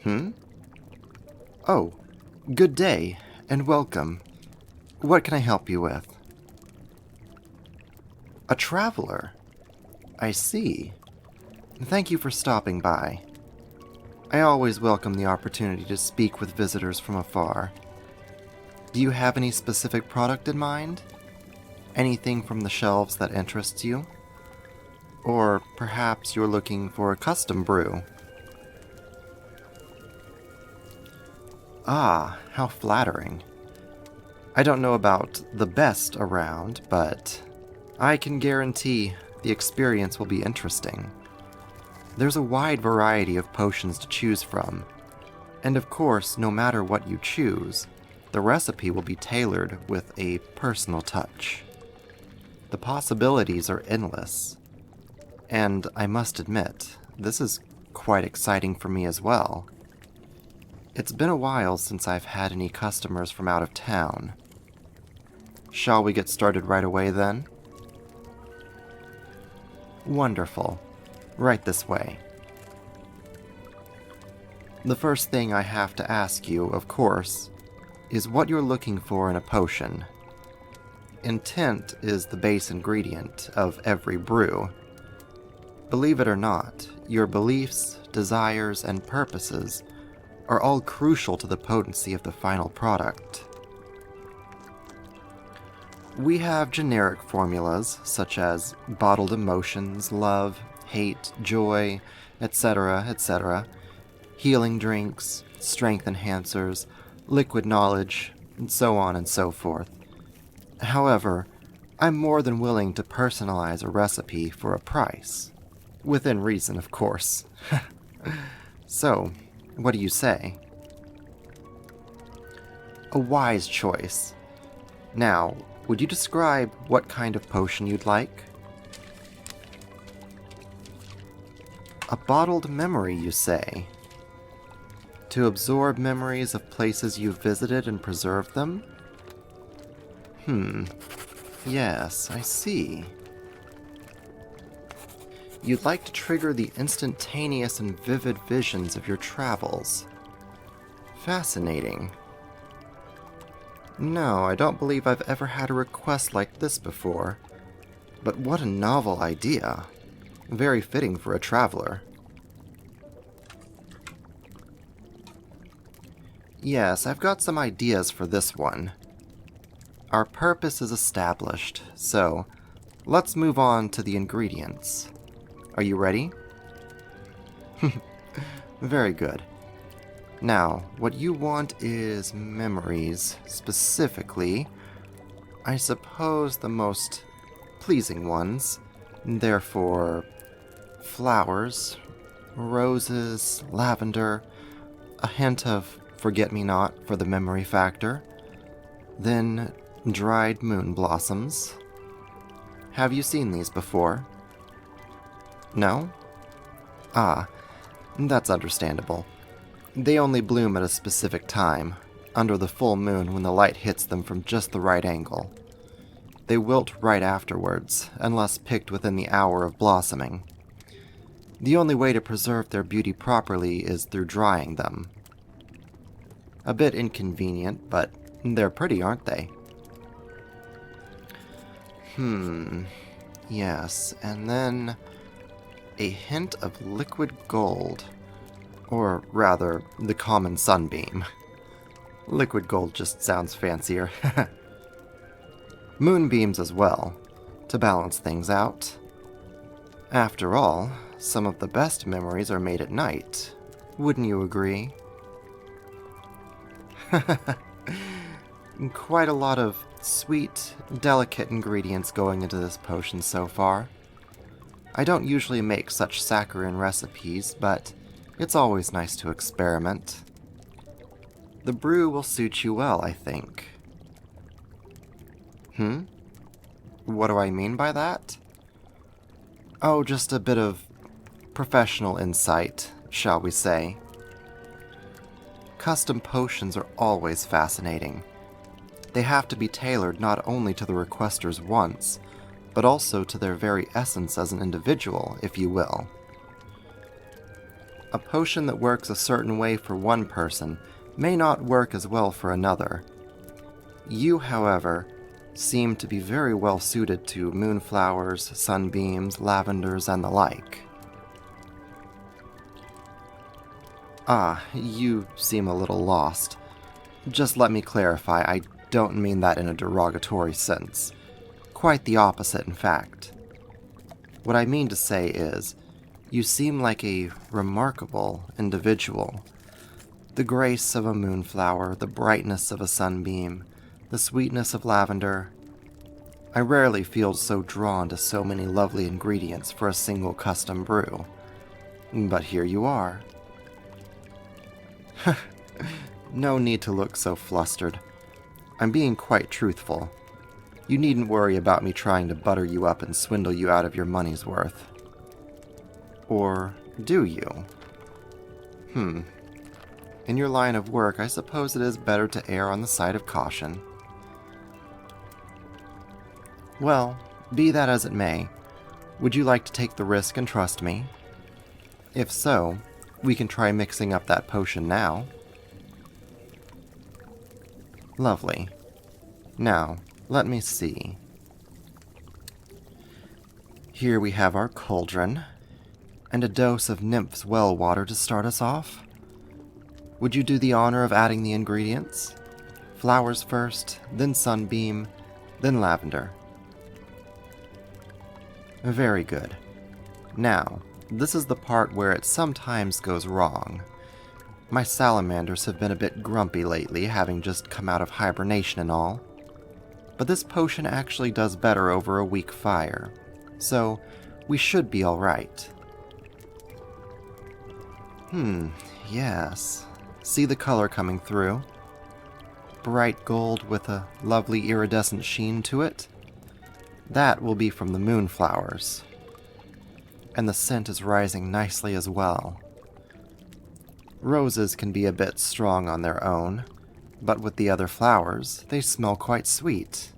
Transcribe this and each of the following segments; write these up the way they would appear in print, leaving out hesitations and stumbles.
Hmm? Oh, good day, and welcome. What can I help you with? A traveler? I see. Thank you for stopping by. I always welcome the opportunity to speak with visitors from afar. Do you have any specific product in mind? Anything from the shelves that interests you? Or perhaps you're looking for a custom brew? Ah, how flattering. I don't know about the best around, but I can guarantee the experience will be interesting. There's a wide variety of potions to choose from, and of course, no matter what you choose, the recipe will be tailored with a personal touch. The possibilities are endless, and I must admit, this is quite exciting for me as well. It's been a while since I've had any customers from out of town. Shall we get started right away then? Wonderful. Right this way. The first thing I have to ask you, of course, is what you're looking for in a potion. Intent is the base ingredient of every brew. Believe it or not, your beliefs, desires, and purposes are all crucial to the potency of the final product. We have generic formulas such as bottled emotions, love, hate, joy, etc., etc., healing drinks, strength enhancers, liquid knowledge, and so on and so forth. However, I'm more than willing to personalize a recipe for a price. Within reason, of course. So, what do you say? A wise choice. Now, would you describe what kind of potion you'd like? A bottled memory, you say? To absorb memories of places you've visited and preserve them? Yes, I see. You'd like to trigger the instantaneous and vivid visions of your travels. Fascinating. No, I don't believe I've ever had a request like this before. But what a novel idea. Very fitting for a traveler. Yes, I've got some ideas for this one. Our purpose is established, so let's move on to the ingredients. Are you ready? Very good. Now, what you want is memories, specifically, I suppose the most pleasing ones, therefore, flowers, roses, lavender, a hint of forget-me-not for the memory factor, then dried moon blossoms. Have you seen these before? No? Ah, that's understandable. They only bloom at a specific time, under the full moon when the light hits them from just the right angle. They wilt right afterwards, unless picked within the hour of blossoming. The only way to preserve their beauty properly is through drying them. A bit inconvenient, but they're pretty, aren't they? Yes, and then a hint of liquid gold. Or rather, the common sunbeam. Liquid gold just sounds fancier. Moonbeams as well, to balance things out. After all, some of the best memories are made at night. Wouldn't you agree? Quite a lot of sweet, delicate ingredients going into this potion so far. I don't usually make such saccharine recipes, but it's always nice to experiment. The brew will suit you well, I think. What do I mean by that? Oh, just a bit of professional insight, shall we say. Custom potions are always fascinating. They have to be tailored not only to the requester's wants, but also to their very essence as an individual, if you will. A potion that works a certain way for one person may not work as well for another. You, however, seem to be very well suited to moonflowers, sunbeams, lavenders, and the like. Ah, you seem a little lost. Just let me clarify, I don't mean that in a derogatory sense. Quite the opposite, in fact. What I mean to say is, you seem like a remarkable individual. The grace of a moonflower, the brightness of a sunbeam, the sweetness of lavender. I rarely feel so drawn to so many lovely ingredients for a single custom brew. But here you are. No need to look so flustered. I'm being quite truthful. You needn't worry about me trying to butter you up and swindle you out of your money's worth. Or do you? In your line of work, I suppose it is better to err on the side of caution. Well, be that as it may, would you like to take the risk and trust me? If so, we can try mixing up that potion now. Lovely. Now, let me see. Here we have our cauldron, and a dose of Nymph's well water to start us off. Would you do the honor of adding the ingredients? Flowers first, then sunbeam, then lavender. Very good. Now, this is the part where it sometimes goes wrong. My salamanders have been a bit grumpy lately, having just come out of hibernation and all. But this potion actually does better over a weak fire, so we should be alright. Yes. See the color coming through? Bright gold with a lovely iridescent sheen to it? That will be from the moonflowers. And the scent is rising nicely as well. Roses can be a bit strong on their own, but with the other flowers, they smell quite sweet.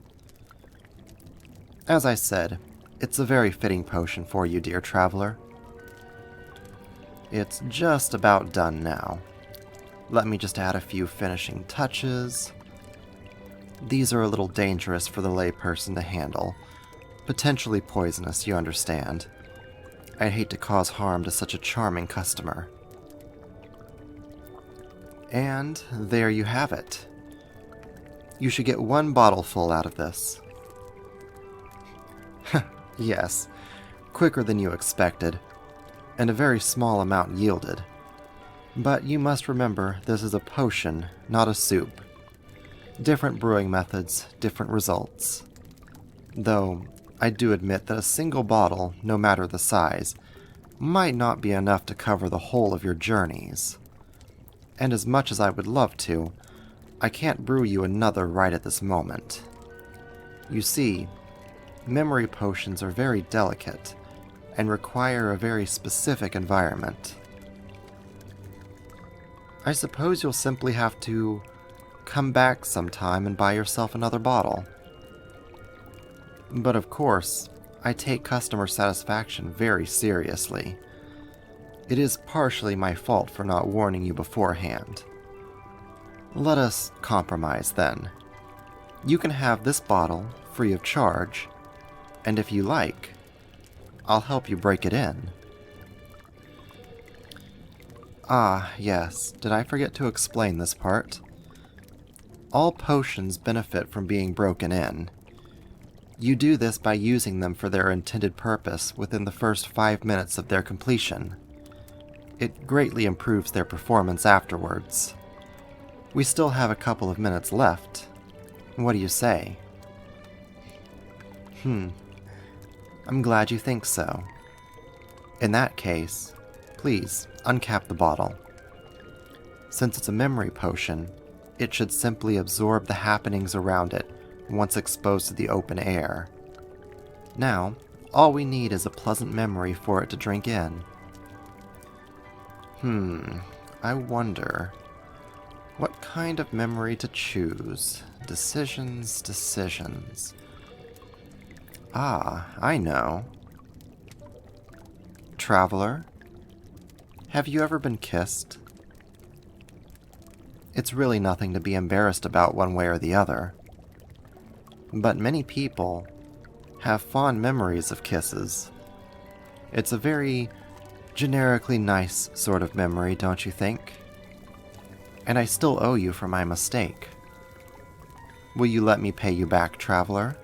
As I said, it's a very fitting potion for you, dear traveler. It's just about done now. Let me just add a few finishing touches. These are a little dangerous for the layperson to handle. Potentially poisonous, you understand. I'd hate to cause harm to such a charming customer. And there you have it. You should get one bottle full out of this. Yes, quicker than you expected, and a very small amount yielded. But you must remember this is a potion, not a soup. Different brewing methods, different results. Though, I do admit that a single bottle, no matter the size, might not be enough to cover the whole of your journeys. And as much as I would love to, I can't brew you another right at this moment. You see, memory potions are very delicate, and require a very specific environment. I suppose you'll simply have to come back sometime and buy yourself another bottle. But of course, I take customer satisfaction very seriously. It is partially my fault for not warning you beforehand. Let us compromise then. You can have this bottle free of charge, and if you like, I'll help you break it in. Ah, yes, did I forget to explain this part? All potions benefit from being broken in. You do this by using them for their intended purpose within the first 5 minutes of their completion. It greatly improves their performance afterwards. We still have a couple of minutes left. What do you say? I'm glad you think so. In that case, please uncap the bottle. Since it's a memory potion, it should simply absorb the happenings around it once exposed to the open air. Now, all we need is a pleasant memory for it to drink in. I wonder what kind of memory to choose. Decisions. Ah, I know. Traveler, Have you ever been kissed? It's really nothing to be embarrassed about one way or the other. But many people have fond memories of kisses. It's a very generically nice sort of memory, don't you think? And I still owe you for my mistake. Will you let me pay you back, traveler?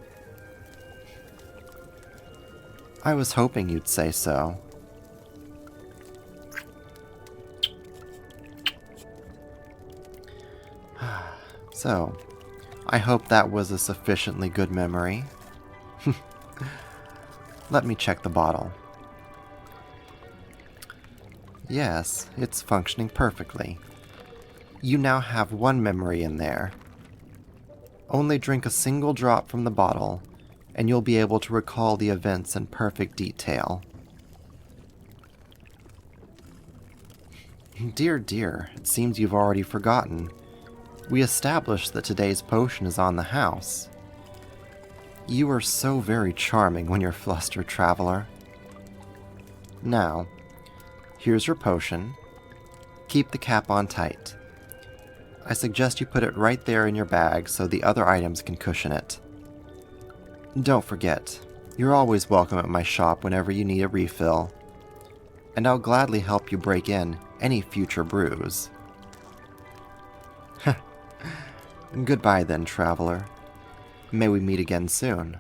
I was hoping you'd say so. So, I hope that was a sufficiently good memory. Let me check the bottle. Yes, it's functioning perfectly. You now have one memory in there. Only drink a single drop from the bottle, and you'll be able to recall the events in perfect detail. Dear, dear, it seems you've already forgotten. We established that today's potion is on the house. You are so very charming when you're flustered, traveler. Now, here's your potion. Keep the cap on tight. I suggest you put it right there in your bag so the other items can cushion it. Don't forget, you're always welcome at my shop whenever you need a refill, and I'll gladly help you break in any future brews. Goodbye then, traveler. May we meet again soon.